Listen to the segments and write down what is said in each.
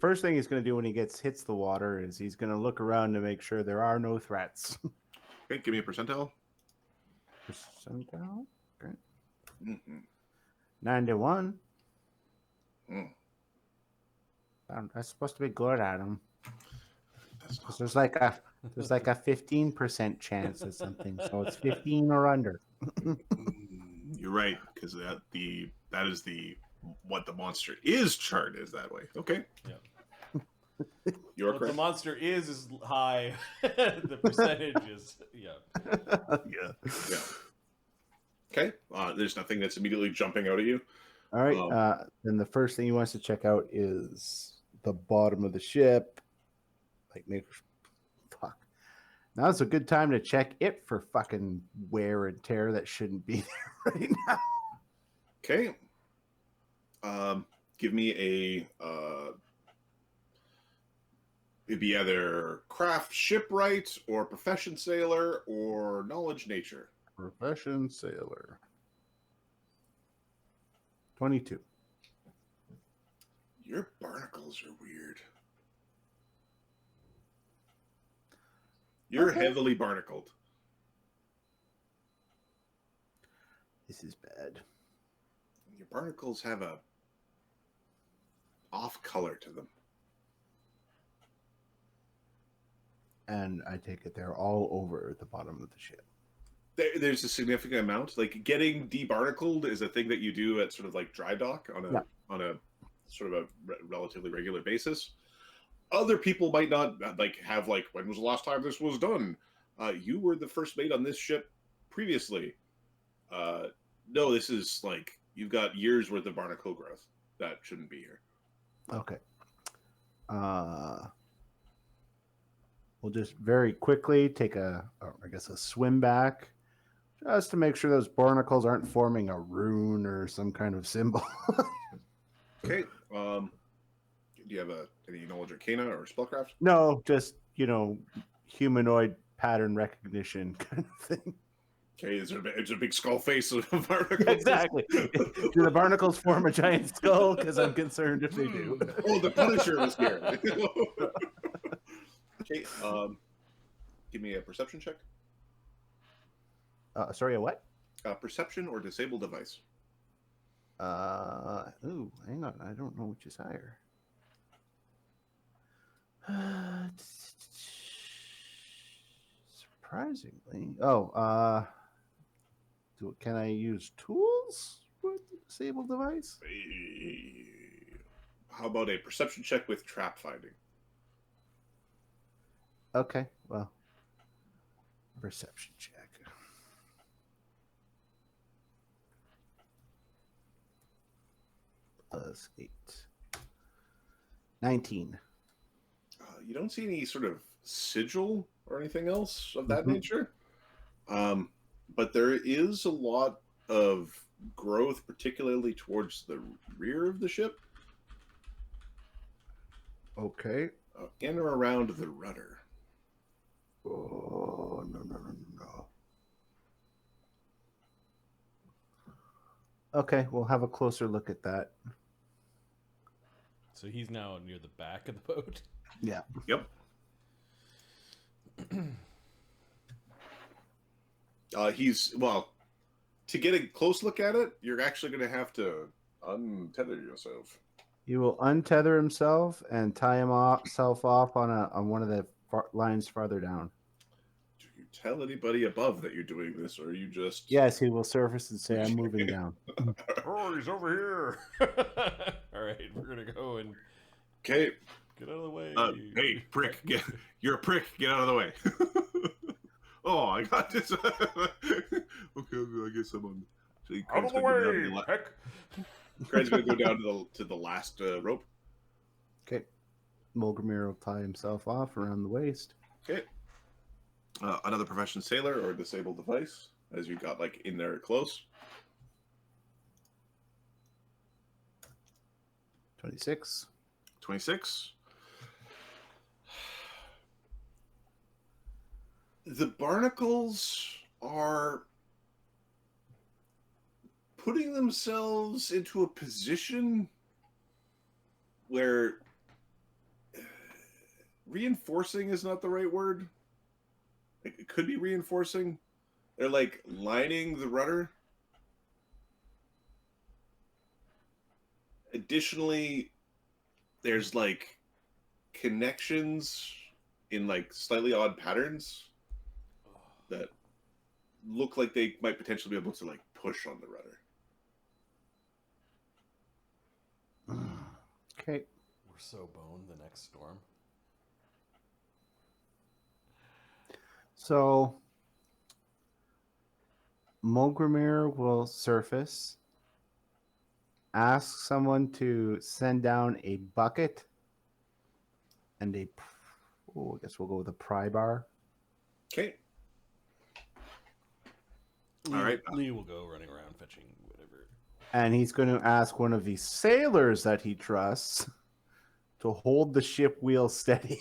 First thing he's going to do when he hits the water is he's going to look around to make sure there are no threats. Okay, give me a percentile. Percentile? Okay. Mm-hmm. 91. Mm. That's supposed to be good, Adam. That's not There's like a 15% chance of something, so it's 15 or under. You're right, because that is what the monster is chart is that way. Okay. Yeah. You're What correct. the monster is high. The percentage is Yeah. Okay. There's nothing that's immediately jumping out at you. All right. Then the first thing he wants to check out is the bottom of the ship. Fuck. Now's a good time to check it for fucking wear and tear that shouldn't be there right now. Okay. Give me it'd be either craft shipwright or profession sailor or knowledge nature. Profession sailor. 22. Your barnacles are weird. You're heavily barnacled. This is bad. Your barnacles have a off color to them. And I take it they're all over the bottom of the ship. There's a significant amount. Like getting debarnacled is a thing that you do at sort of like dry dock on a sort of a relatively regular basis. Other people might not have when was the last time this was done? You were the first mate on this ship previously. No, this is like you've got years worth of barnacle growth. That shouldn't be here. Okay. We'll just very quickly take a swim back just to make sure those barnacles aren't forming a rune or some kind of symbol. Okay. Do you have any knowledge arcana or spellcraft? No, just, humanoid pattern recognition kind of thing. Okay, it's a big skull face of barnacles. Exactly. Do the barnacles form a giant skull? Because I'm concerned if they do. Oh, the Punisher was here. Okay, give me a perception check. Sorry, a what? Perception or disable device. Hang on. I don't know which is higher. Surprisingly. Can I use tools with the disabled device? How about a perception check with trap finding? Okay, well, perception check. Plus 8. 19. You don't see any sort of sigil or anything else of that nature. But there is a lot of growth, particularly towards the rear of the ship. Okay. In or around the rudder. Oh, no. Okay, we'll have a closer look at that. So he's now near the back of the boat? Yeah. Yep. To get a close look at it, you're actually going to have to untether yourself. He will untether himself and tie himself off on one of the lines farther down. Do you tell anybody above that you're doing this, or are you just... Yes, he will surface and say, I'm moving down. Oh, he's over here. All right, we're going to go and... Okay. Get out of the way. Hey, prick. You're a prick. Get out of the way. Oh, I got this. Okay, I guess I'm on. So out of the way, heck. Craig's going to go down to the last rope. Okay. Molgromere will tie himself off around the waist. Okay. Another profession sailor or disabled device, as you got in there close. 26. 26. The barnacles are putting themselves into a position where reinforcing is not the right word. It could be reinforcing. They're like lining the rudder. Additionally, there's like connections in like slightly odd patterns that look like they might potentially be able to like push on the rudder. Okay. We're so boned the next storm. So Molgromere will surface. Ask someone to send down a bucket and I guess we'll go with a pry bar. Okay. Lee, All right. Lee will go running around fetching whatever. And he's going to ask one of the sailors that he trusts to hold the ship wheel steady.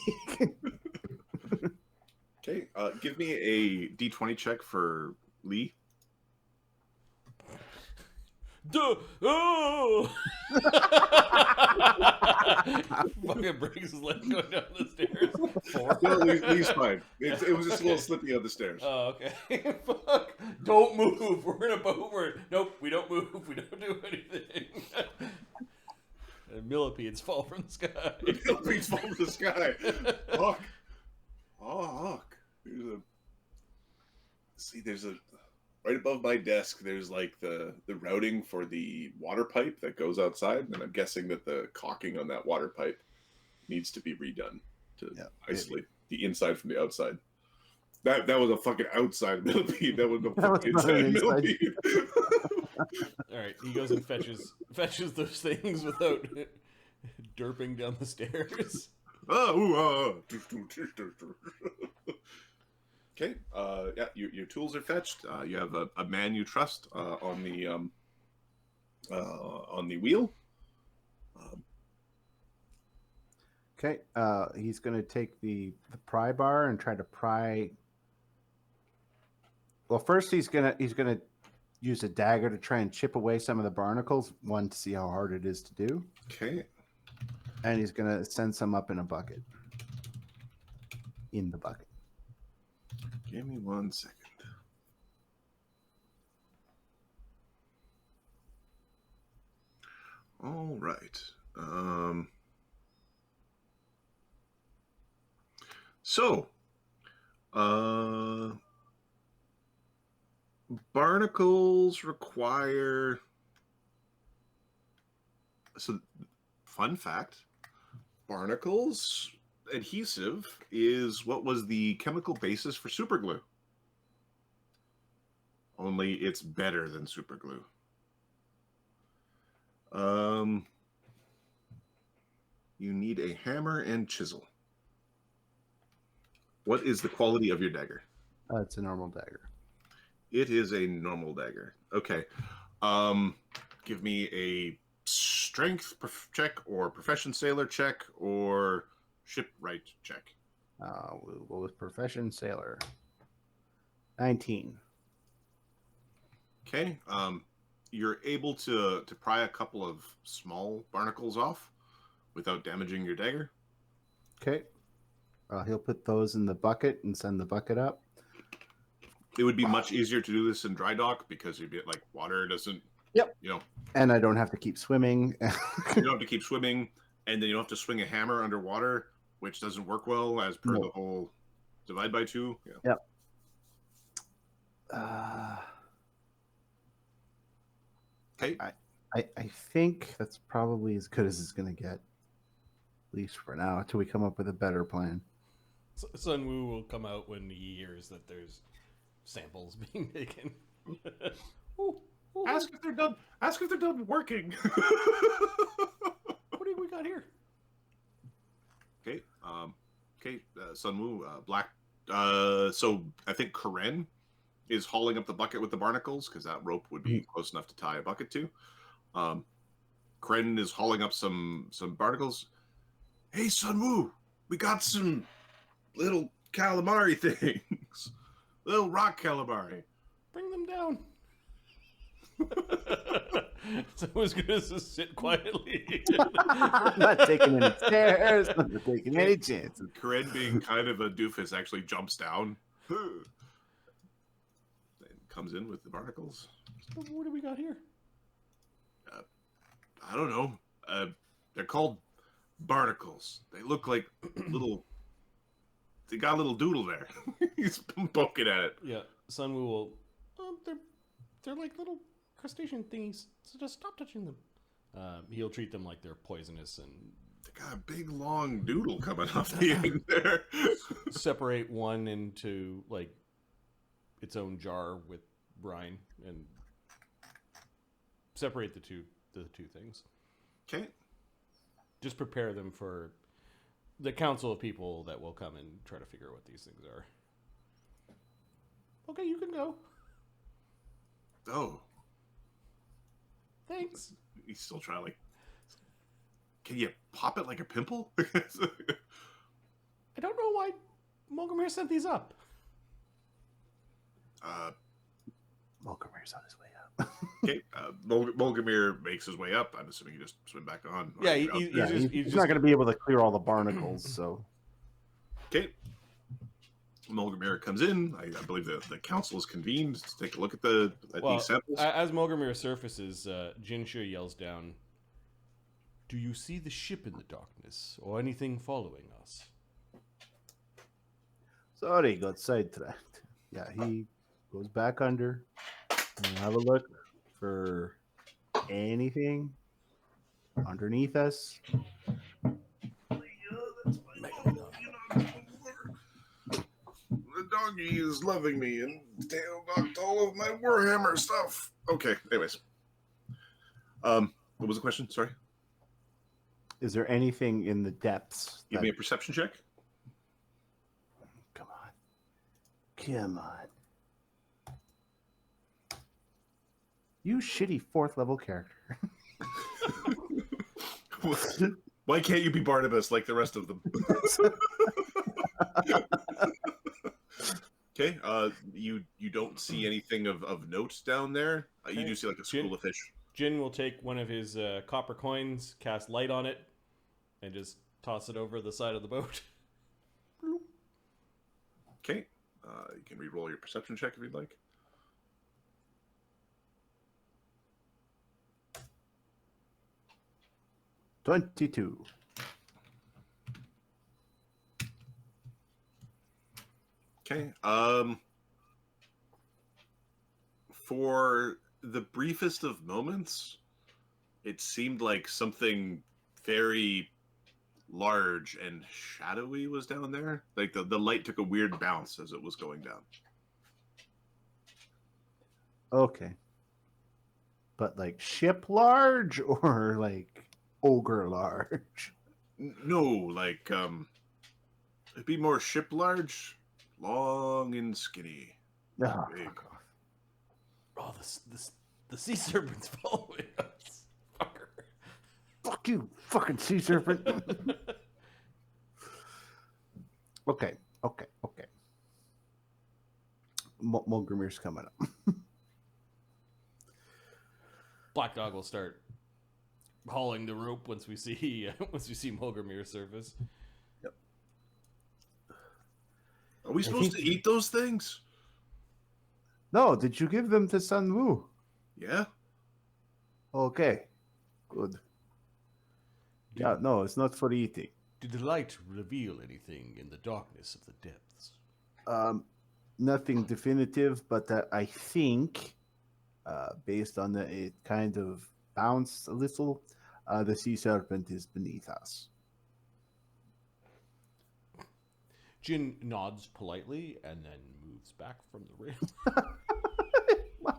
Okay. Give me a D20 check for Lee. Duh! Oh! Fucking breaks his leg going down the stairs. 4. No, Lee's fine. It was just a little slippy on the stairs. Oh, okay. Fuck! Don't move. We're in a boat. Nope. We don't move. We don't do anything. And millipedes fall from the sky. Millipedes fall from the sky. Hawk. Oh, Hawk. There's a right above my desk. There's like the routing for the water pipe that goes outside, and I'm guessing that the caulking on that water pipe needs to be redone to isolate the inside from the outside. That was a fucking outside millipede. That was no fucking inside millipede. All right, he goes and fetches those things without derping down the stairs. Okay. Yeah, your tools are fetched. You have a man you trust on the wheel. Okay. He's going to take the pry bar and try to pry. Well, first he's gonna use a dagger to try and chip away some of the barnacles. One, to see how hard it is to do. Okay. And he's gonna send some up in a bucket. In the bucket. Give me 1 second. All right. Barnacles require. So, fun fact: barnacles adhesive is what was the chemical basis for superglue. Only it's better than superglue. You need a hammer and chisel. What is the quality of your dagger? It's a normal dagger. It is a normal dagger. Okay. Give me a strength check or profession sailor check or shipwright check. We'll go with profession sailor. 19. Okay. You're able to pry a couple of small barnacles off without damaging your dagger. Okay. He'll put those in the bucket and send the bucket up. It would be much easier to do this in dry dock because you'd be like water doesn't. Yep. And I don't have to keep swimming. You don't have to keep swimming, and then you don't have to swing a hammer underwater, which doesn't work well as per the whole divide by 2. Yeah. Yep. Okay. I think that's probably as good as it's going to get, at least for now, until we come up with a better plan. Sun Wu will come out when he hears that there's samples being taken. Ask if they're done. Ask if they're done working. What do we got here? Okay. Sun Wu, black. So I think Kahren is hauling up the bucket with the barnacles because that rope would be close enough to tie a bucket to. Kahren is hauling up some barnacles. Hey, Sun Wu, we got some little calamari things. Little rock calamari. Bring them down. Someone's gonna just sit quietly. I'm not taking any stairs. I'm not taking any chances. Kahren, being kind of a doofus, actually jumps down. And comes in with the barnacles. What do we got here? I don't know. They're called barnacles. They look like little... They got a little doodle there. He's poking at it. Yeah, Sunwoo will... they're like little crustacean thingies, so just stop touching them. He'll treat them like they're poisonous and... They got a big, long doodle coming off the end there. Separate one into, like, its own jar with brine and separate the two things. Okay. Just prepare them for the council of people that will come and try to figure out what these things are. Okay, you can go. Oh. Thanks. He's still trying, like... Can you pop it like a pimple? I don't know why Molgromere sent these up. Molgromere's on his way up. Okay. Molgromere makes his way up. I'm assuming he just swim back on. Yeah, he's not going to be able to clear all the barnacles, so... Okay. Molgromere comes in. I believe the council is convened to take a look at these samples. As Molgromere surfaces, Jinshe yells down, "Do you see the ship in the darkness, or anything following us?" Sorry, got sidetracked. Yeah, he goes back under and have a look for anything underneath us. The doggy is loving me and tail knocked all of my Warhammer stuff. Okay, anyways. What was the question? Sorry. Is there anything in the depths? Give me a perception check. Come on. Come on. You shitty 4th level character. Why can't you be Barnabas like the rest of them? Okay, you don't see anything of note down there. You do see like a school of fish. Jin will take one of his copper coins, cast light on it, and just toss it over the side of the boat. Okay, you can re-roll your perception check if you'd like. $22. Okay. For the briefest of moments, it seemed like something very large and shadowy was down there. Like the light took a weird bounce as it was going down. Okay. But like ship large or like ogre large? No, like it'd be more ship large, long and skinny. Oh, Big. fuck off. Oh, the sea serpent's following us. Fucker. Fuck you, fucking sea serpent. Okay. Molgromere's coming up. Black Dog will start hauling the rope once we see Molgromere surface. Yep. Are we supposed to eat those things? No, did you give them to Sunwoo? Yeah. Okay. Good. Yeah, no, it's not for eating. Did the light reveal anything in the darkness of the depths? Nothing definitive, but I think, based on it kind of bounced a little, the sea serpent is beneath us. Jin nods politely and then moves back from the rail.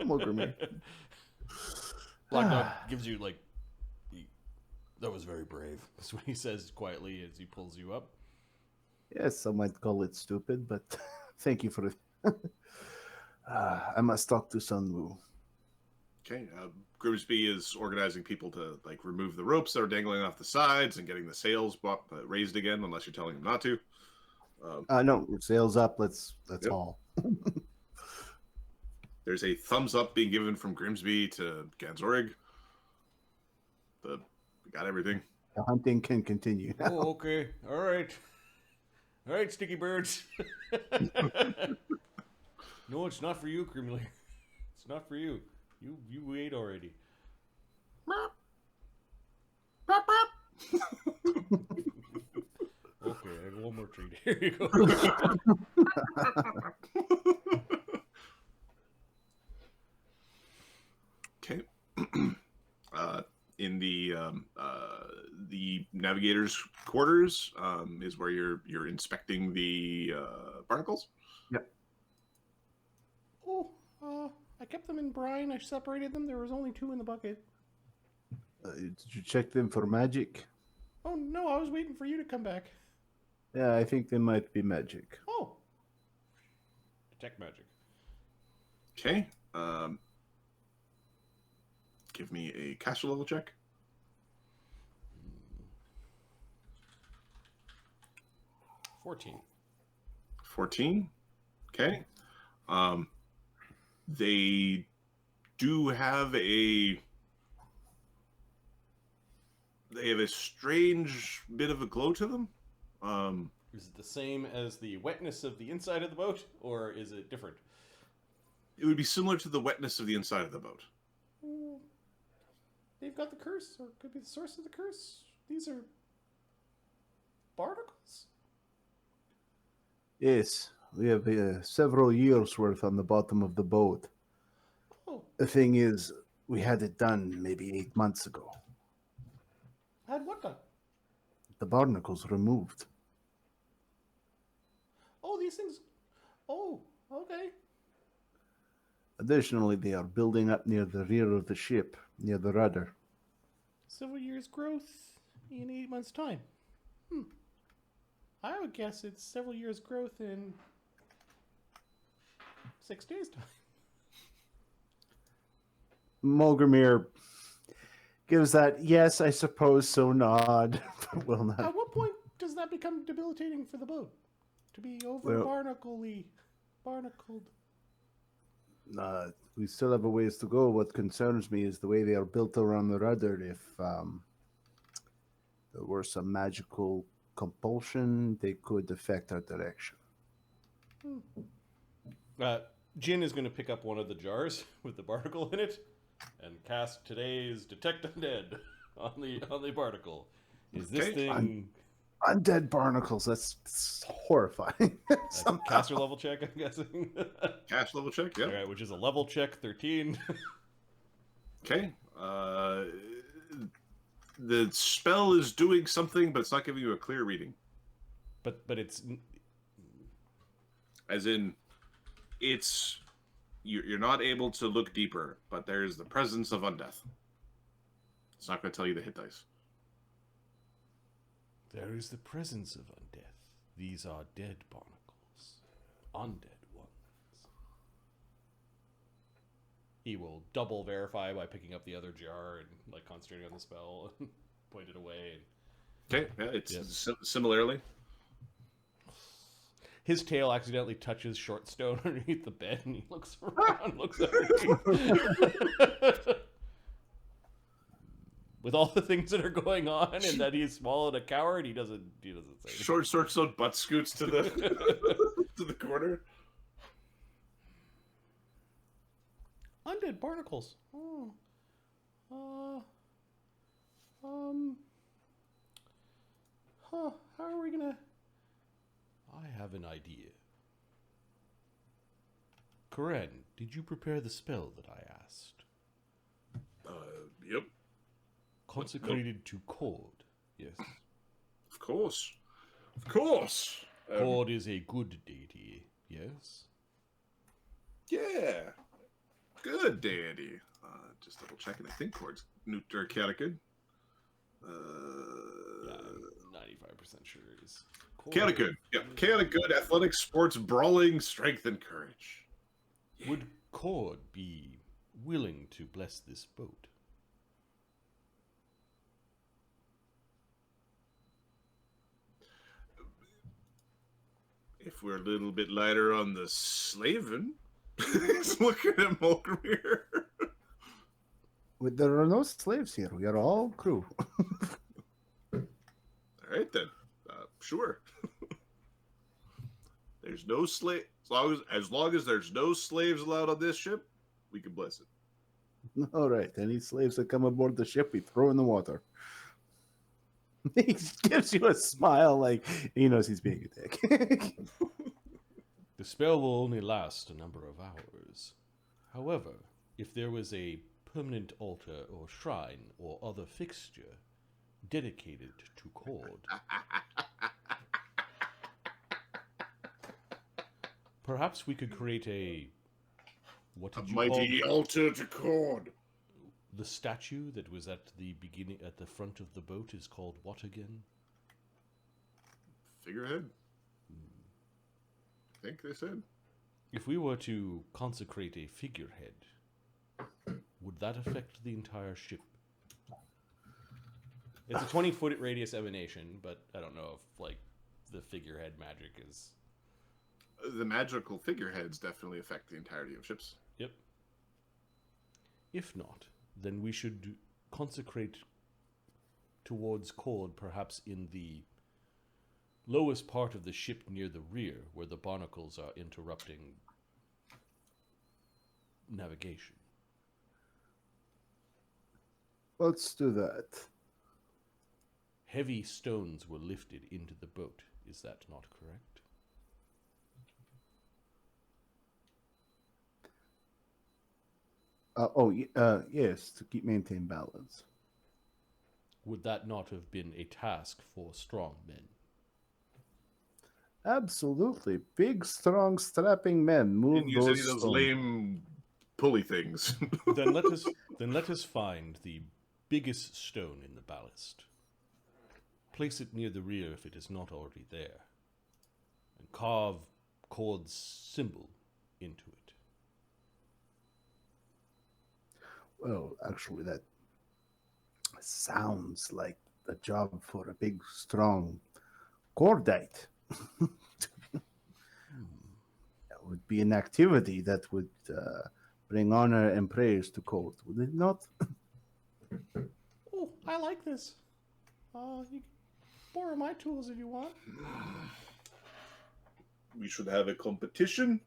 Molgromere. Black Dog gives you that was very brave. That's what he says quietly as he pulls you up. Yes, some might call it stupid, but thank you for it. I must talk to Sunwoo. Okay. Grimsby is organizing people to remove the ropes that are dangling off the sides and getting the sails raised again, unless you're telling him not to. No, sails up. Let's haul. There's a thumbs up being given from Grimsby to Ganzorig. We got everything. The hunting can continue. Oh, okay. All right. All right, sticky birds. No, it's not for you, Cream Layer. It's not for you. You ate already. Okay, I have one more treat. Here you go. Okay. In the navigator's quarters is where you're inspecting the barnacles. Yep. Oh, I kept them in brine. I separated them. There was only 2 in the bucket. Did you check them for magic? Oh, no, I was waiting for you to come back. Yeah, I think they might be magic. Oh, Detect magic. Okay. Give me a caster level check. 14. 14. Okay. They do have a strange bit of a glow to them. Is it the same as the wetness of the inside of the boat, or is it different? It would be similar to the wetness of the inside of the boat. they've got the curse, or could be the source of the curse. These are barnacles. Yes, we have several years worth on the bottom of the boat. Oh, The thing is, we had it done maybe 8 months ago. had what done? The barnacles removed. Oh, these things. Oh, okay. Additionally, they are building up near the rear of the ship, near the rudder. Several years growth in 8 months' time. I would guess it's several years growth in 6 days' time. Molgromere gives that, yes, I suppose so nod, but will not. At what point does that become debilitating for the boat? To be over barnacled. We still have a ways to go. What concerns me is the way they are built around the rudder. If there were some magical compulsion, they could affect our direction. Jin is going to pick up one of the jars with the barnacle in it and cast today's Detect Undead on the barnacle. Is this Okay. thing Undead barnacles, that's horrifying. that's a caster level check, I'm guessing? Cash level check, yeah. All right, which is a level check, 13. Okay. The spell is doing something, but it's not giving you a clear reading. but it's As in, you're not able to look deeper, but there's the presence of undeath. It's not going to tell you the hit dice. there is the presence of undeath. These are dead barnacles, undead ones. He will double verify by picking up the other jar and like concentrating on the spell and point it away. Okay, yeah, it's Yes. similarly. His tail accidentally touches short stone underneath the bed, and he looks around, looks underneath. With all the things that are going on, and that he's swallowed a coward, he doesn't say anything. Short sword butt scoots to the to the corner. Undead barnacles. Oh. How are we gonna... I have an idea. Kahren, did you prepare the spell that I asked? Yep, Consecrated to Cord, yes. of course. Of course. Cord is a good deity, yes? Yeah. Good, deity. Just double checking. I think Cord's neuter or chaotic good. Yeah, I'm 95% sure it is. Cord. Chaotic good. Yep. Chaotic good, athletics, sports, brawling, strength, and courage. Would Cord be willing to bless this boat? If we're a little bit lighter on the slaving, he's looking at Molgromere. There are no slaves here. We are all crew. All right then. Sure. There's no slave as long as there's no slaves allowed on this ship, we can bless it. All right. Any slaves that come aboard the ship, we throw in the water. He gives you a smile like he knows he's being a dick. The spell will only last a number of hours. However, if there was a permanent altar or shrine or other fixture dedicated to Cord, perhaps we could create a what did you mighty call altar to Cord. the statue that was at the beginning at the front of the boat is called what again? Figurehead. I think they said. If we were to consecrate a figurehead, would that affect the entire ship? It's a 20-foot radius emanation, but I don't know if like the figurehead magic is. The magical figureheads definitely affect the entirety of ships. Yep. If not, then we should consecrate towards Cord, perhaps in the lowest part of the ship near the rear, where the barnacles are interrupting navigation. Let's do that. Heavy stones were lifted into the boat. Is that not correct? Yes, to maintain balance. Would that not have been a task for strong men? Absolutely. Big, strong, strapping men move Didn't use any of those stones. lame pulley things. Then let us find the biggest stone in the ballast. Place it near the rear if it is not already there, and carve Cord's symbol into it. Well, actually, that sounds like a job for a big, strong cordite. That would be an activity that would bring honor and praise to Cord, would it not? Oh, I like this. You can borrow my tools if you want. We should have a competition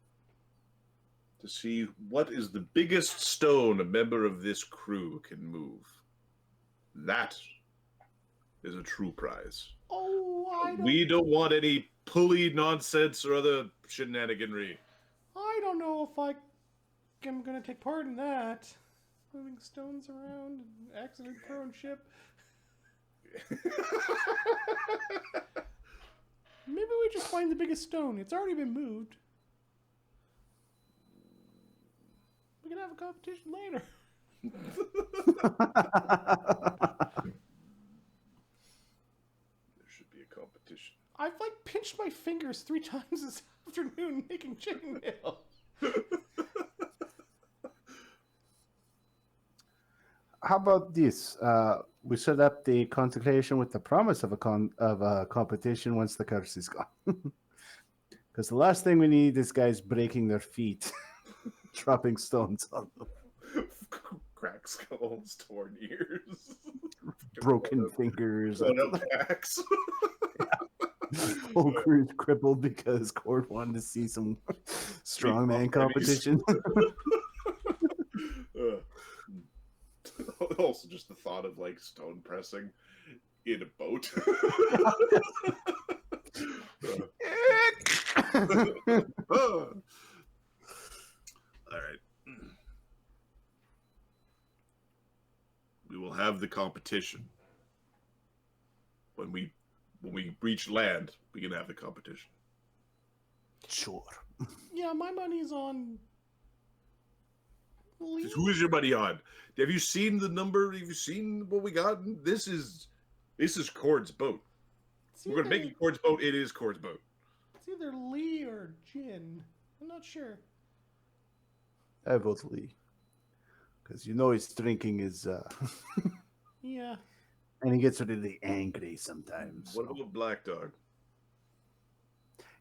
to see what is the biggest stone a member of this crew can move. That is a true prize. Oh, We don't want any pulley nonsense or other shenaniganry. I don't know if I am going to take part in that. Moving stones around, an accident-prone ship. Maybe we just find the biggest stone. It's already been moved. We can have a competition later. There should be a competition. I've pinched my fingers 3 times this afternoon making chainmail. How about this? We set up the consecration with the promise of a competition once the curse is gone. Because the last thing we need is guys breaking their feet, dropping stones on them, Cracked skulls, torn ears, broken fingers. blown up backs. Whole crew's crippled because Cord wanted to see some strongman competition. Also, just the thought of stone pressing in a boat. All right. We will have the competition. When we reach land, we can have the competition. Sure. Yeah, my money's on... Lee. Who is your money on? Have you seen the number? Have you seen what we got? This is Cord's boat. We're gonna make it Cord's boat. It is Cord's boat. It's either Lee or Jin. I'm not sure. I vote Lee. Because his drinking is... Yeah. And he gets really angry sometimes. What about Black Dog?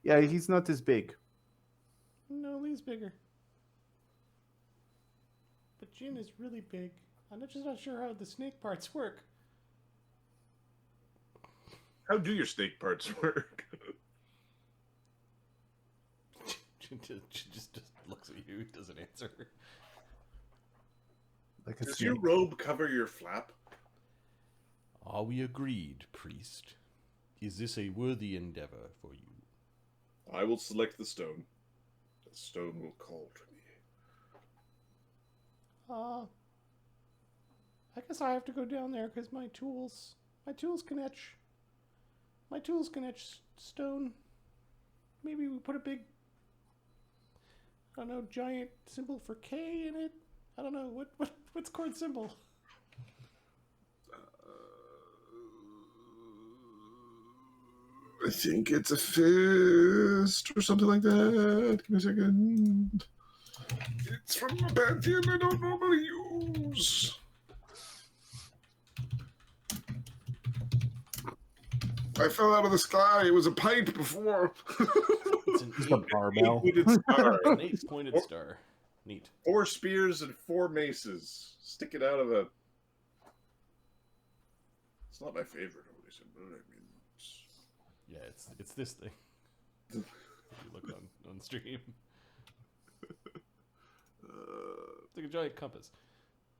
Yeah, he's not as big. No, Lee's bigger. But Jin is really big. I'm just not sure how the snake parts work. How do your snake parts work? She just looks at you, doesn't answer. Like a Does snake. your robe cover your flap? Are we agreed, priest? Is this a worthy endeavor for you? I will select the stone. The stone will call to me. I guess I have to go down there because my tools can etch stone. Maybe we put a big, I don't know, giant symbol for K in it. I don't know what's Cord's symbol. I think it's a fist or something like that. Give me a second. It's from a pantheon I don't normally use. I fell out of the sky. It was a pipe before. It's an Just a barbell. Eight-pointed star. An 8-pointed star. Neat. 4 spears and 4 maces. Stick it out of a... It's not my favorite, obviously, but I mean... Yeah, it's this thing. If you look on stream. It's like a giant compass.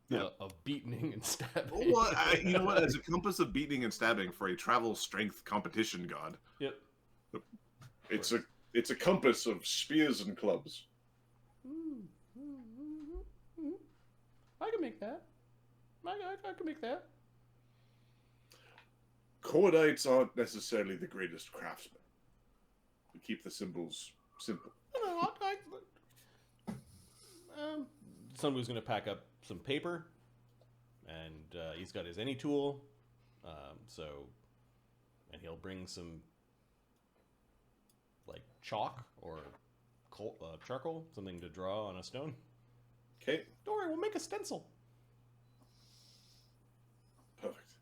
Yeah. Of beating and stabbing. Well, you know what? As a compass of beating and stabbing for a travel strength competition god, Yep. it's a compass of spears and clubs. I can make that. I can make that. Cordites aren't necessarily the greatest craftsmen. We keep the symbols simple. No, Someone's going to pack up some paper, and he's got his any tool, and he'll bring some like chalk or charcoal, something to draw on a stone. Okay, don't worry, we'll make a stencil. perfect.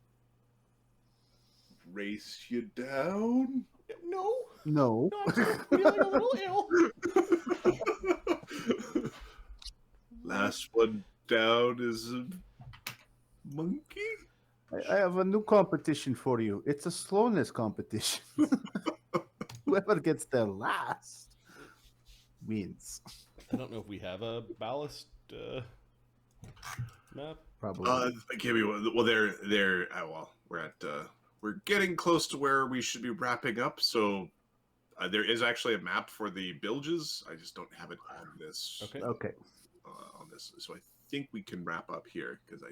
Race you down. No, No. I'm feeling a little ill. Last one down is a monkey. I have a new competition for you. It's a slowness competition. Whoever gets there last wins. I don't know if we have a ballast map. Probably. Give me one. Well, we're getting close to where we should be wrapping up. So there is actually a map for the bilges. I just don't have it on this. Okay. On this, so I think we can wrap up here because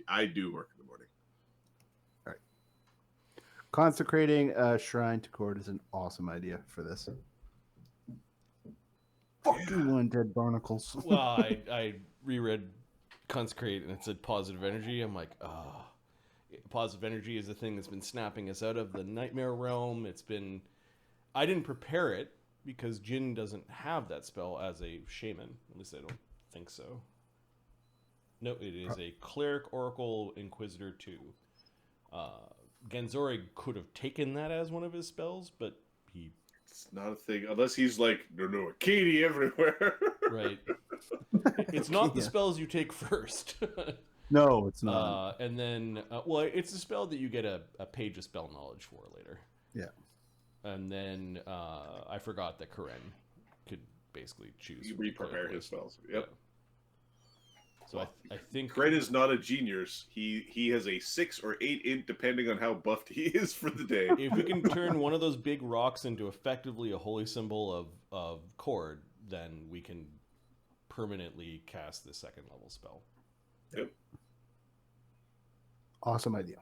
I do work in the morning. All right. Consecrating a shrine to Cord is an awesome idea for this. Fuck you, undead barnacles. Well, I reread Consecrate and it said positive energy. I'm like, positive energy is the thing that's been snapping us out of the nightmare realm. I didn't prepare it because Jin doesn't have that spell as a shaman. At least I don't think so. No, it is a Cleric, Oracle, Inquisitor 2. Ganzorig could have taken that as one of his spells, but he... It's not a thing, unless he's like, no, Katie everywhere. Right. It's not the spells you take first. No, it's not. And then, it's a spell that you get a page of spell knowledge for later. Yeah. And then I forgot that Kahren could basically choose. You re-prepare his spells. Yep. So I think Kahren is not a genius. He has a 6 or 8 int, depending on how buffed he is for the day. if we can turn one of those big rocks into effectively a holy symbol of Cord, then we can permanently cast the 2nd level spell. Yep. Awesome idea.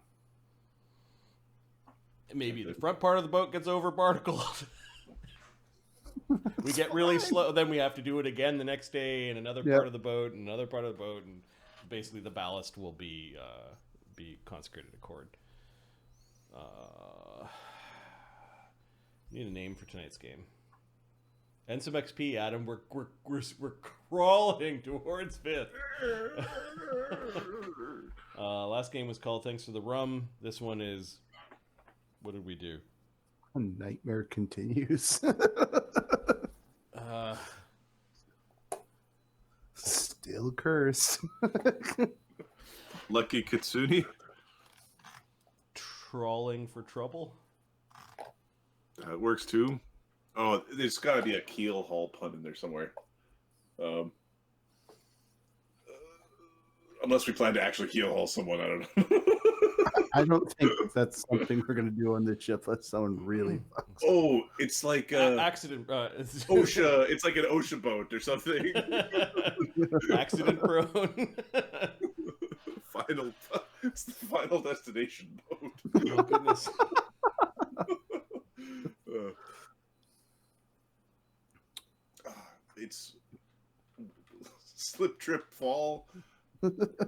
Maybe the front part of the boat gets over barnacled. We get really slow, then we have to do it again the next day in another part of the boat, and another part of the boat, and basically the ballast will be consecrated to Cord. Need a name for tonight's game. And some XP, Adam. We're crawling towards 5th. Last game was called Thanks for the Rum. This one is... What did we do? A nightmare continues. Uh, Still cursed. Lucky Kitsune. Trawling for trouble. It works too. Oh, there's got to be a keel haul pun in there somewhere. Unless we plan to actually keel haul someone, I don't know. I don't think that's something we're gonna do on this ship. Unless someone really fucks. Oh, it's like Accident. OSHA. It's like an OSHA boat or something. Accident prone. It's the final destination boat. Oh goodness. It's slip, trip, fall,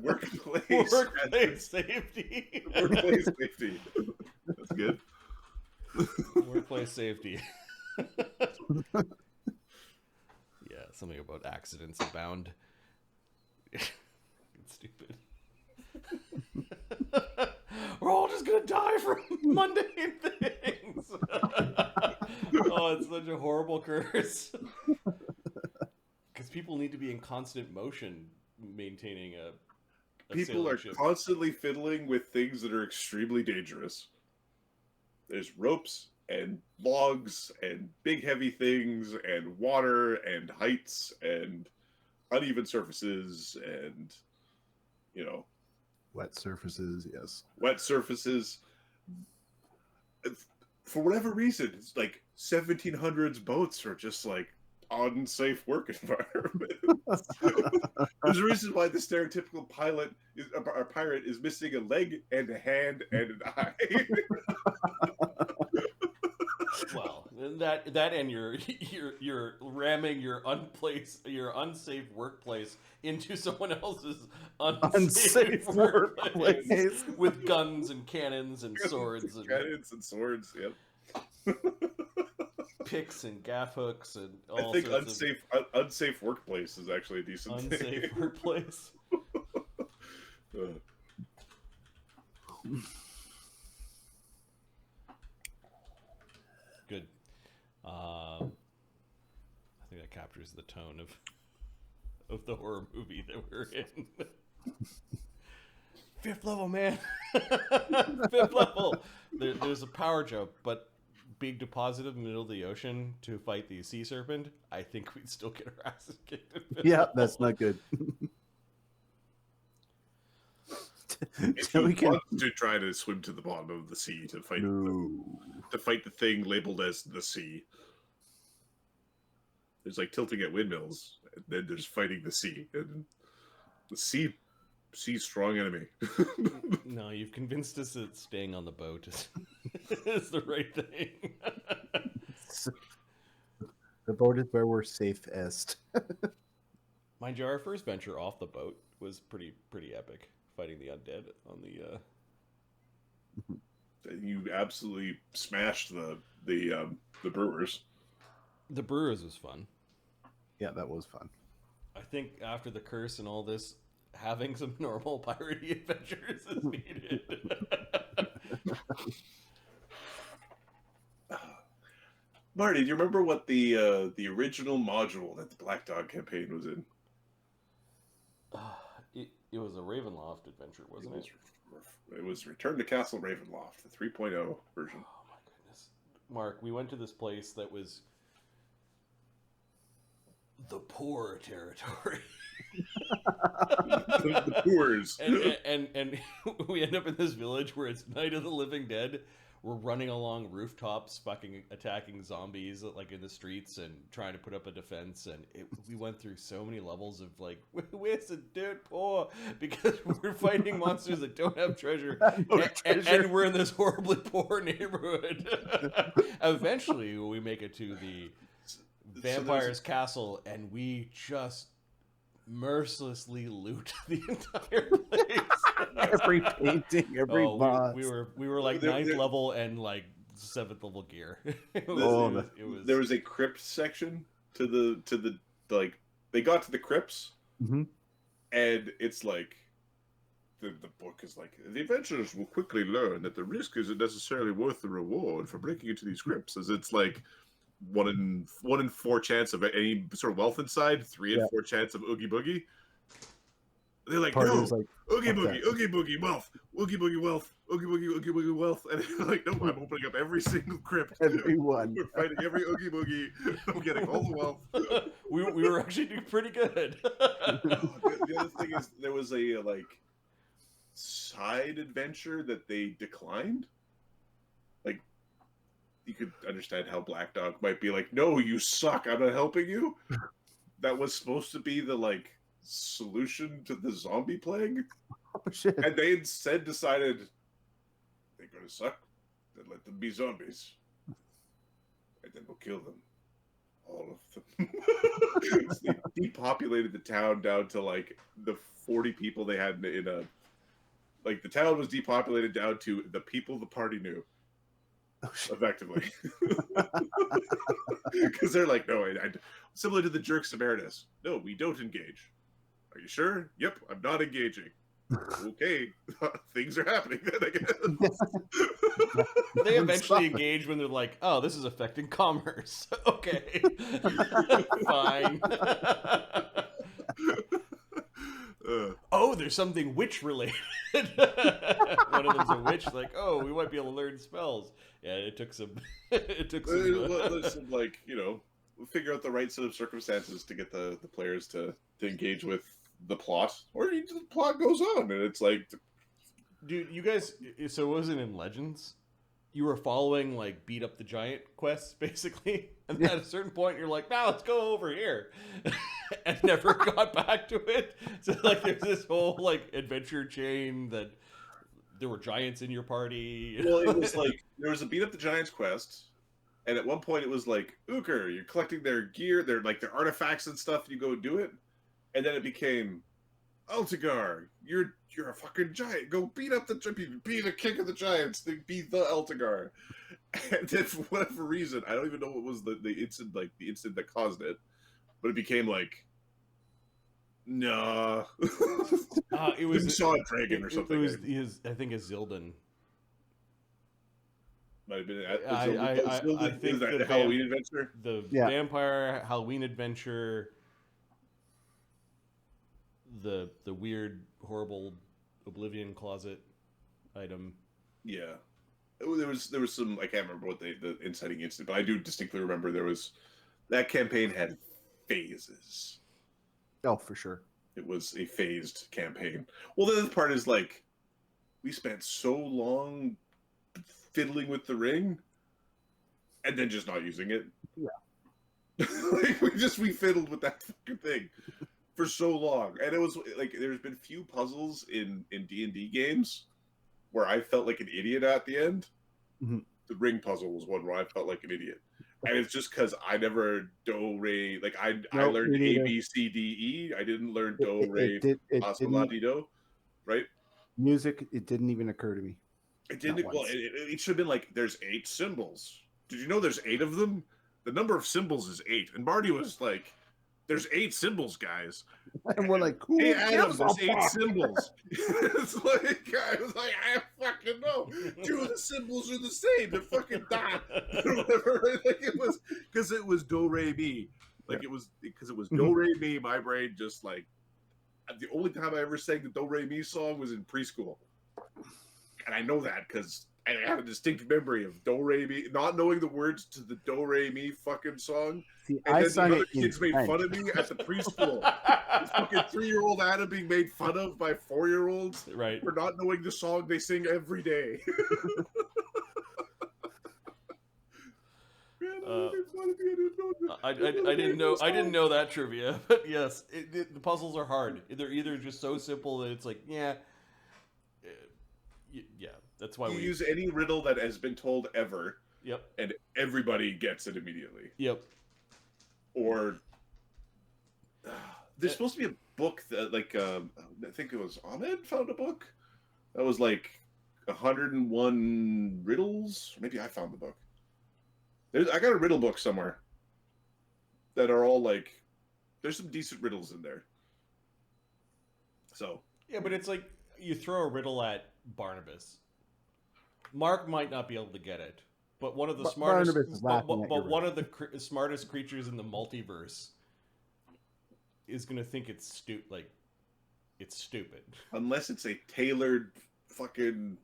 workplace Safety. Workplace safety. That's good. Workplace safety. Yeah, something about accidents abound. It's stupid. We're all just gonna die from mundane things. Oh, it's such a horrible curse. Because people need to be in constant motion, maintaining a People are ship. constantly fiddling with things that are extremely dangerous. There's ropes and logs and big heavy things and water and heights and uneven surfaces and, you know, Wet surfaces, yes. wet surfaces. For whatever reason, it's like 1700s boats are just like unsafe work environment. There's a reason why the stereotypical pirate is missing a leg and a hand and an eye. Well, that and you're ramming your unsafe workplace into someone else's unsafe workplace with guns and cannons and swords and Yep. picks and gaff hooks and all I think sorts unsafe workplace is actually a decent of thing. unsafe workplace. Good. I think that captures the tone of the horror movie that we're in. Fifth level, man. Fifth level. There's a power jump, but being deposited in the middle of the ocean to fight the sea serpent, I think we'd still get our asses kicked. Yeah, that's not good. If So you we can. want to try to swim to the bottom of the sea to fight the thing labeled as the sea. There's like tilting at windmills, and then there's fighting the sea. And the sea's strong enemy. No, you've convinced us that staying on the boat is the right thing. The boat is where we're safest. Mind you, our first venture off the boat was pretty epic, fighting the undead on the. You absolutely smashed the brewers. The brewers was fun. Yeah, that was fun. I think after the curse and all this, having some normal piratey adventures is needed. Marty, do you remember what the original module that the Black Dog campaign was in? It was a Ravenloft adventure, wasn't it? It was Return to Castle Ravenloft, the 3.0 version. Oh my goodness. Mark, we went to this place that was the poor territory. The poors. And we end up in this village where it's Night of the Living Dead. We're running along rooftops, fucking attacking zombies like in the streets and trying to put up a defense. And we went through so many levels of like, we're so dirt poor because we're fighting monsters that don't have treasure. And we're in this horribly poor neighborhood. Eventually, we make it to the vampire's castle, and we just mercilessly loot the entire place. Every painting, every boss. We were like ninth level and like 7th level gear. It was There was a crypt section to the like they got to the crypts, and it's like the book is like the adventurers will quickly learn that the risk isn't necessarily worth the reward for breaking into these crypts, as it's like 1 in 4 chance of any sort of wealth inside, 3 in 4 chance of oogie boogie. They're like, Party no, was like, Oogie fuck Boogie, that. Oogie Boogie, wealth, Oogie Boogie, wealth, Oogie Boogie, wealth. And they're like, no, I'm opening up every single crypt. Everyone. We're fighting every Oogie Boogie. I'm getting all the wealth. we were actually doing pretty good. The other thing is, there was a like side adventure that they declined. Like, you could understand how Black Dog might be like, no, you suck, I'm not helping you. That was supposed to be the like solution to the zombie plague, Oh shit. and they instead decided they're gonna suck, then let them be zombies, and then we'll kill them, all of them. So they depopulated the town down to like the 40 people they had in a, like, the town was depopulated down to the people the party knew, effectively. Because they're like, no, similar to the jerks emeritus, no, we don't engage. Are you sure? Yep, I'm not engaging. Okay, things are happening then, I guess. They eventually engage when they're like, oh, this is affecting commerce. Okay. Fine. Oh, there's something witch related. One of them's a witch, like, oh, we might be able to learn spells. Yeah, it took some Some, like, you know, figure out the right set of circumstances to get the players to engage with the plot, or the plot goes on, and it's like, dude, you guys, so it wasn't in Legends? You were following, like, beat up the giant quests, basically, and then at a certain point you're like, now let's go over here, and never got back to it. So, like, there's this whole, like, adventure chain that there were giants in your party. well, it was like, there was a beat up the giants quest, and at one point it was like, Ooker, you're collecting their gear, their artifacts and stuff, and you go do it. And then it became, Altagar, you're a fucking giant. Go beat up be the king of the giants. Be the Altagar. And then for whatever reason, I don't even know what was the instant, like the instant that caused it, but it became like, nah. It was you saw a dragon or something. It was I think it's Zildan. Might have been. I think the Halloween adventure. The vampire Halloween adventure. The weird, horrible Oblivion closet item. Yeah, there was some, I can't remember what the inciting incident, but I do distinctly remember there was, that campaign had phases. Oh, for sure. It was a phased campaign. Well, the other part is, like, we spent so long fiddling with the ring, and then just not using it. Yeah. Like, we fiddled with that fucking thing for so long, and it was like, there's been few puzzles in D&D games where I felt like an idiot at the end. Mm-hmm. The ring puzzle was one where I felt like an idiot, and it's just because I never I learned A B C D E. I didn't learn do re fa sol la ti do, right? Music, it didn't even occur to me. It didn't. Well, it should have been like, there's 8 symbols. Did you know there's 8 of them? The number of symbols is 8, and Marty was like, there's 8 symbols, guys. And we're like, cool. Hey, Adam, there's 8 symbols. It's like, I was like, I fucking know. 2 of the symbols are the same. They're fucking dot. Whatever. Like, it was, because it was do re mi. Like, it was, because it was do re mi. My brain just, like, the only time I ever sang the do re mi song was in preschool, and I know that because I have a distinct memory of do re mi, not knowing the words to the do re mi fucking song. See, and then the other kids made French. fun of me at the preschool. This fucking 3-year-old Adam being made fun of by 4-year-olds, right, for not knowing the song they sing every day. I didn't know that trivia, but yes, the puzzles are hard. They're either just so simple that it's like, yeah, that's why you we use any riddle that has been told ever. Yep. And everybody gets it immediately. Yep. Or there's supposed to be a book that, like, I think it was Ahmed found a book that was like 101 riddles. Maybe I found the book. I got a riddle book somewhere that are all like, there's some decent riddles in there. So yeah, but it's like you throw a riddle at Barnabas. Mark might not be able to get it, but one of the smartest, one of the smartest creatures in the multiverse is going to think it's stupid. Like, it's stupid. Unless it's a tailored fucking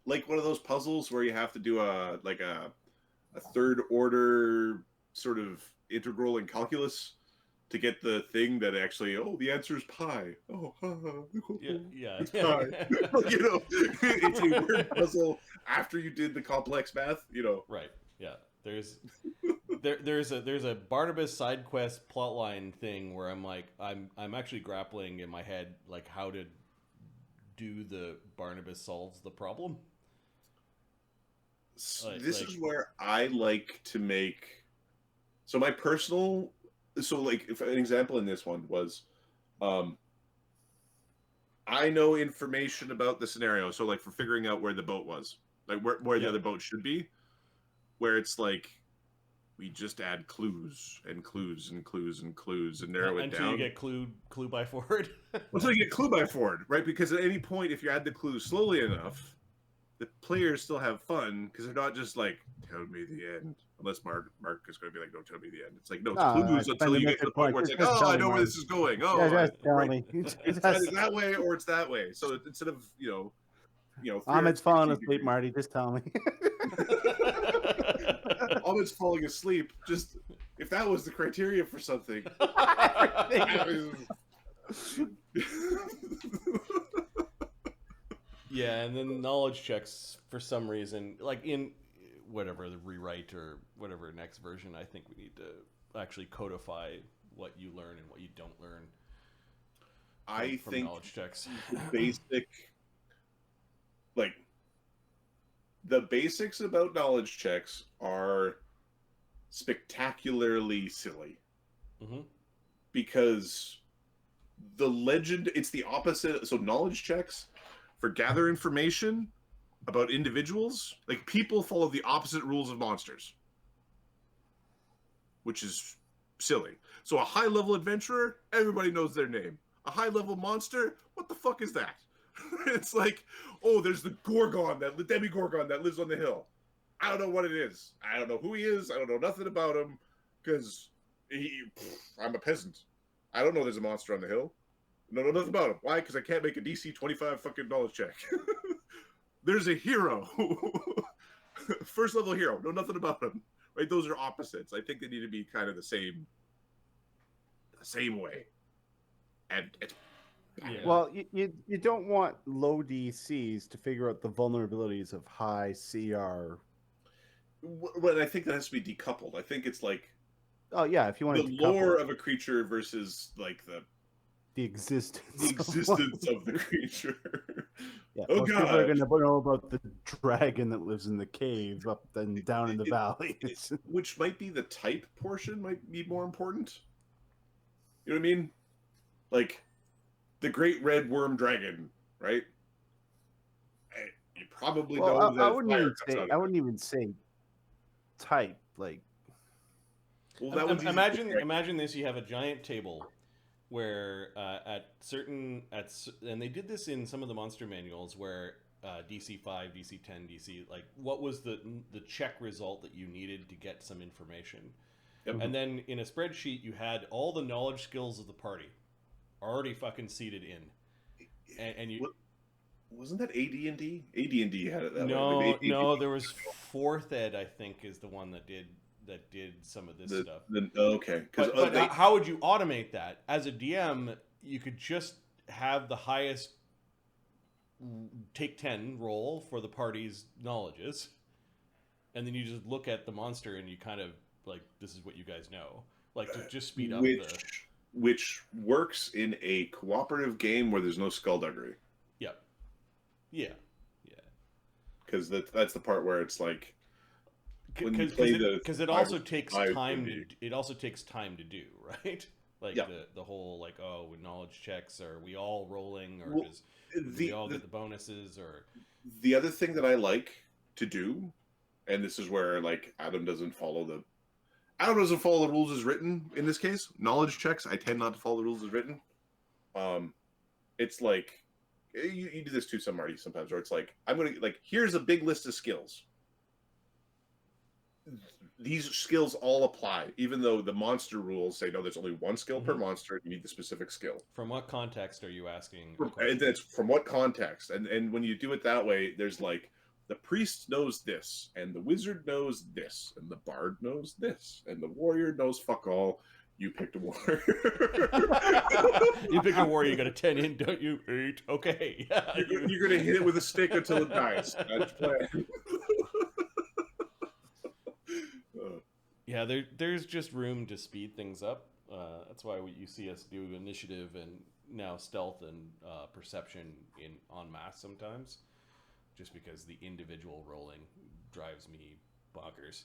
like one of those puzzles where you have to do a third order sort of integral in calculus to get the thing that actually, oh, the answer is pi. Oh, Yeah. it's pi. You know, it's a word puzzle after you did the complex math. You know, Right. Yeah. There's a Barnabas side quest plotline thing where I'm like I'm actually grappling in my head like how to do the Barnabas solves the problem. this is where I like to make. So my personal, so like if an example in this one was, I know information about the scenario. So like for figuring out where the boat was, like where the other boat should be, where it's like we just add clues and clues and clues and clues and narrow it until down. you get clue by Ford. Until you get clue by Ford, right? Because at any point, if you add the clues slowly enough, the players still have fun because they're not just like, tell me the end. Unless Mark is going to be like, don't tell me the end. It's like, no, it's clues until you get to the point where it's like, oh, I know where this is going. Oh, just tell right. me. It's either that way or it's that way. So instead of, Ahmed's falling asleep, Marty. Just tell me. Ahmed's falling asleep. Just, if that was the criteria for something. Yeah, and then knowledge checks for some reason, like in whatever the rewrite or whatever next version, I think we need to actually codify what you learn and what you don't learn. I from think knowledge checks. basic, like the basics about knowledge checks are spectacularly silly because the legend, it's the opposite. So knowledge checks for gather information about individuals, like people follow the opposite rules of monsters, which is silly. So a high level adventurer, everybody knows their name. A high level monster, what the fuck is that? It's like, oh, there's the Demigorgon that lives on the hill. I don't know what it is. I don't know who he is. I don't know nothing about him because I'm a peasant. I don't know there's a monster on the hill. No, nothing about him. Why? Because I can't make a DC 25 fucking knowledge check. There's a hero. First level hero. Know nothing about him. Right? Those are opposites. I think they need to be kind of the same way. And it's Well, you don't want low DCs to figure out the vulnerabilities of high CR. Well, I think that has to be decoupled. I think it's like, oh yeah, if you want the lore of a creature versus like the existence of the creature. Yeah, oh most god, people are going to know about the dragon that lives in the cave up and down in the valley. Which might be the type portion might be more important. You know what I mean? Like the great red worm dragon, right? You probably know that I wouldn't even say type. Like, well, that would imagine this: you have a giant table where and they did this in some of the monster manuals where DC 5, DC 10, DC, like what was the check result that you needed to get some information. Yep. And then in a spreadsheet you had all the knowledge skills of the party already fucking seated in. And you wasn't that AD&D? AD&D had it that way. No, no, there was 4th Ed, I think, is the one that did some of this stuff. Okay. But how would you automate that? As a DM, you could just have the highest take 10 roll for the party's knowledges, and then you just look at the monster and you kind of like, this is what you guys know. Like, to just speed up which works in a cooperative game where there's no skullduggery. Yep. Yeah. Because that's the part where it's like, because it also takes time to do, right? Like the whole like, oh, with knowledge checks, are we all rolling, or do we all get the bonuses? Or the other thing that I like to do, and this is where like Adam doesn't follow the rules as written in this case. Knowledge checks, I tend not to follow the rules as written. It's like you do this too, Marty, sometimes, where it's like, I'm gonna like, here's a big list of skills. these skills all apply, even though the monster rules say no, there's only one skill per monster. You need the specific skill. From what context are you asking? And that's from what context? And when you do it that way, there's like the priest knows this, and the wizard knows this, and the bard knows this, and the warrior knows fuck all. You picked a warrior. You pick a warrior, you got a 10 in, don't you? 8. Okay. Yeah. You're going to hit it with a stick until it dies. That's the plan. Yeah, there's just room to speed things up. That's why you see us do initiative and now stealth and perception en masse sometimes, just because the individual rolling drives me bonkers.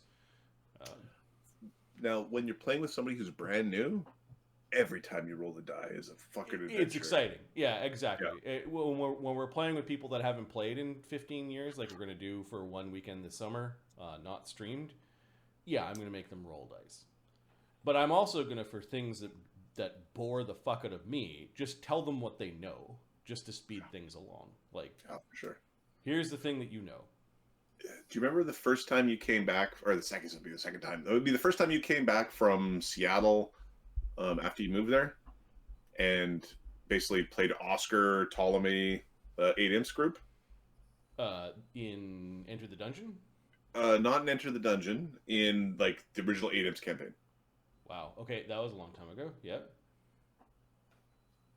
Now, when you're playing with somebody who's brand new, every time you roll the die is a fucking adventure. It's exciting. Yeah, exactly. Yeah. When we're playing with people that haven't played in 15 years, like we're going to do for one weekend this summer, not streamed, yeah, I'm going to make them roll dice. But I'm also going to, for things that bore the fuck out of me, just tell them what they know, just to speed things along. Like, for sure. Here's the thing that you know. Do you remember the first time you came back, or the second would be the second time? It would be the first time you came back from Seattle after you moved there, and basically played Oscar, Ptolemy, 8-imps group. In Enter the Dungeon? Not in Enter the Dungeon, in like the original 8-imps campaign. Wow. Okay, that was a long time ago. Yep.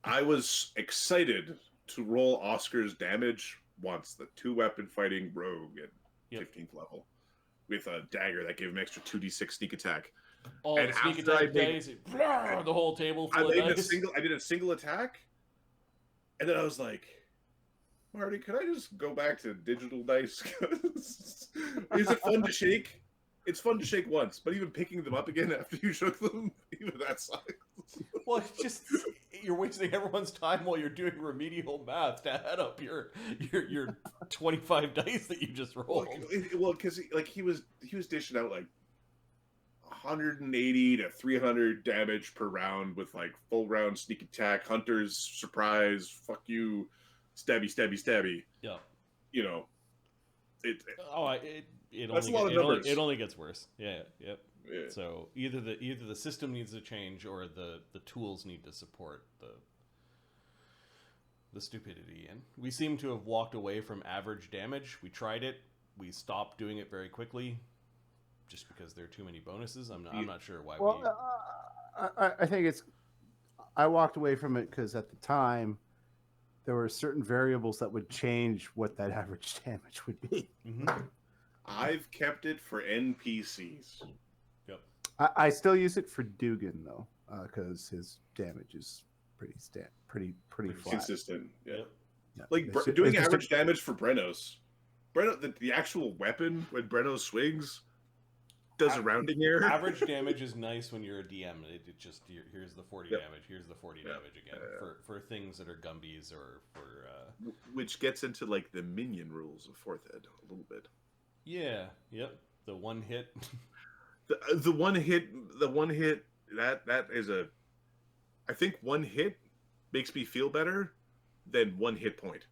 I was excited to roll Oscar's damage once, the 2-weapon fighting rogue at 15th level with a dagger that gave him extra 2d6 sneak attack. Oh, and the sneak attack dice, the whole table full of dice. I did a single attack, and then I was like, Marty, could I just go back to digital dice? Is it fun to shake? It's fun to shake once, but even picking them up again after you shook them, even that sucks. Well, it's just you're wasting everyone's time while you're doing remedial math to add up your 25 dice that you just rolled. Well, because he was dishing out like 180 to 300 damage per round with like full round sneak attack, hunters, surprise, fuck you, stabby. Yeah. You know, it only gets worse. Yeah. Yep. Yeah. So either the system needs to change or the tools need to support the stupidity. And we seem to have walked away from average damage. We tried it. We stopped doing it very quickly, just because there are too many bonuses. I'm not sure why. I think it's. I walked away from it because at the time there were certain variables that would change what that average damage would be. Mm-hmm. I've kept it for NPCs. Yep. I still use it for Dugan though, because his damage is pretty flat. Consistent. Yeah. Yep. Yeah. Like doing average damage for Brenos. The actual weapon when Brenos swings does a rounding error. Average damage is nice when you're a DM. It just here's the 40 damage. Here's the 40 damage again for things that are Gumbies or for which gets into like the minion rules of 4th Ed a little bit. Yeah. Yep. The one hit. the one hit that is a. I think one hit makes me feel better than one hit point.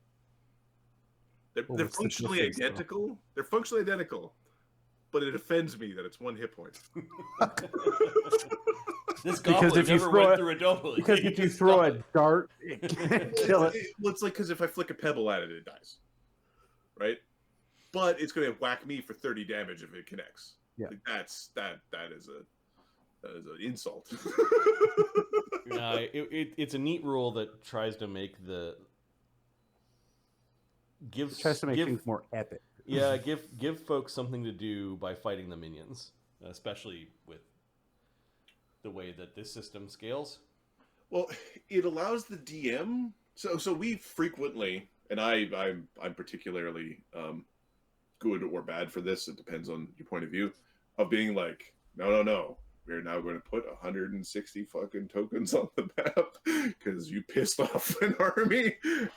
They're functionally identical. Though? They're functionally identical, but it offends me that it's one hit point. This goblin never went through a double. Because if you throw a dart, it can't kill it. Well, it's like because if I flick a pebble at it, it dies. Right? But it's going to whack me for 30 damage if it connects. Yeah, like that is an insult. It's a neat rule that tries to make things more epic. Yeah, give folks something to do by fighting the minions, especially with the way that this system scales. Well, it allows the DM. So we frequently, and I'm particularly good or bad for this. It depends on your point of view. Of being like, no. We're now going to put 160 fucking tokens on the map because you pissed off an army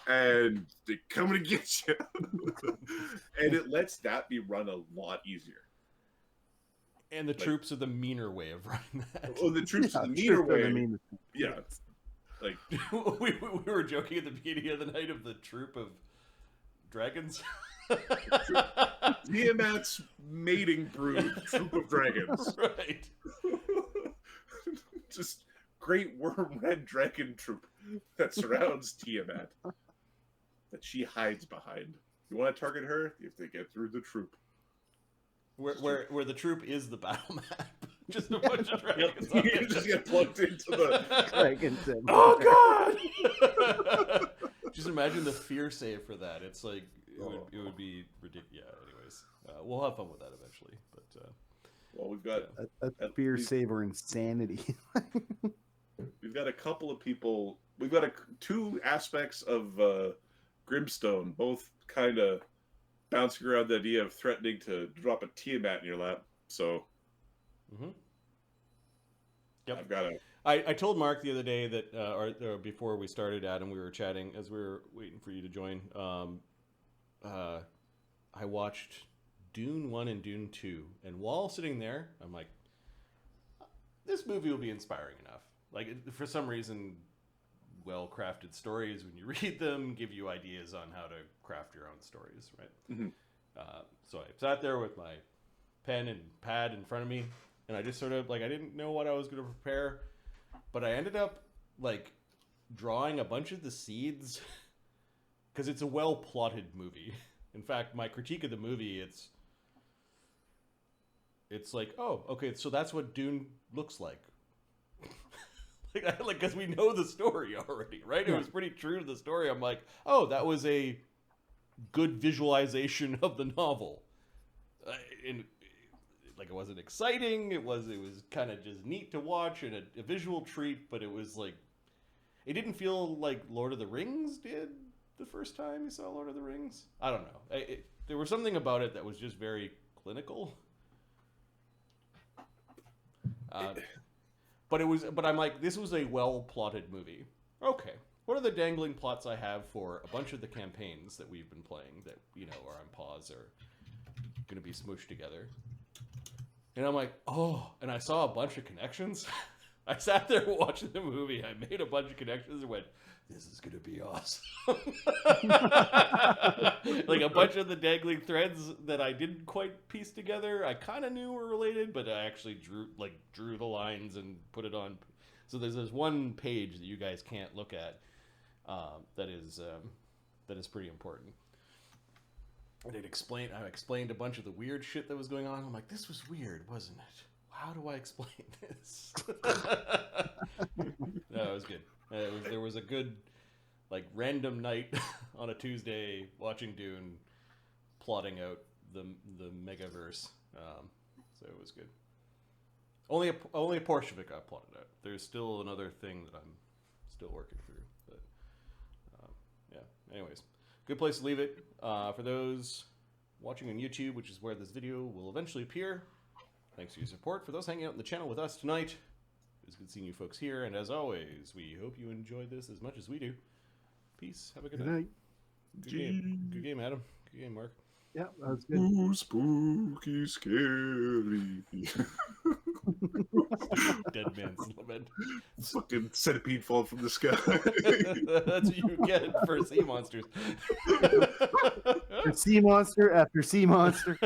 and they're coming to get you. And it lets that be run a lot easier. And the troops are the meaner way of running that. Oh, the troops are the meaner way. Yeah. Like we were joking at the beginning of the night of the troop of dragons. Tiamat's mating brood, troop of dragons. Right. Just great worm red dragon troop that surrounds Tiamat, that she hides behind. You want to target her? You have to get through the troop. Where the troop is the battle map. Just a bunch of dragons. Yep. You just get plugged into the Dragon Oh God! Just imagine the fear save for that. It's like it would be ridiculous. Yeah. Anyways, we'll have fun with that eventually. But well, we've got a fear saver insanity. we've got a couple of people. We've got two aspects of Grimstone, both kind of bouncing around the idea of threatening to drop a Tiamat in your lap. So, Yep. I've got a. I told Mark the other day that, or before we started, Adam, we were chatting as we were waiting for you to join. I watched Dune 1 and Dune 2, and while sitting there, I'm like, this movie will be inspiring enough. Like, for some reason, well-crafted stories, when you read them, give you ideas on how to craft your own stories, right? Mm-hmm. So I sat there with my pen and pad in front of me, and I just sort of, like, I didn't know what I was going to prepare, but I ended up, like, drawing a bunch of the seeds, because it's a well-plotted movie. In fact, my critique of the movie, it's like, oh, okay, so that's what Dune looks like. like, because we know the story already, right? It was pretty true to the story. I'm like, oh, that was a good visualization of the novel. And like, it wasn't exciting. It was kind of just neat to watch and a visual treat, but it was like, it didn't feel like Lord of the Rings did the first time you saw Lord of the Rings. I don't know. There was something about it that was just very clinical. But I'm like, this was a well-plotted movie. Okay, what are the dangling plots I have for a bunch of the campaigns that we've been playing that, you know, are on pause or going to be smooshed together? And I'm like, oh, and I saw a bunch of connections. I sat there watching the movie. I made a bunch of connections and went, this is going to be awesome. Like a bunch of the dangling threads that I didn't quite piece together, I kind of knew were related, but I actually drew the lines and put it on. So there's this one page that you guys can't look at that is pretty important. And I explained a bunch of the weird shit that was going on. I'm like, this was weird, wasn't it? How do I explain this? No, it was good. There was a good, like, random night on a Tuesday watching Dune, plotting out the megaverse. So it was good. Only a portion of it got plotted out. There's still another thing that I'm still working through. But yeah. Anyways, good place to leave it. For those watching on YouTube, which is where this video will eventually appear, thanks for your support. For those hanging out in the channel with us tonight, it's good seeing you folks here, and as always, we hope you enjoy this as much as we do. Peace. Have a good night. Good game. Good game, Adam. Good game, Mark. Yeah, that was good. Ooh, spooky, scary. Dead man's lament. Fucking centipede fall from the sky. That's what you get for sea monsters. Sea monster after sea monster.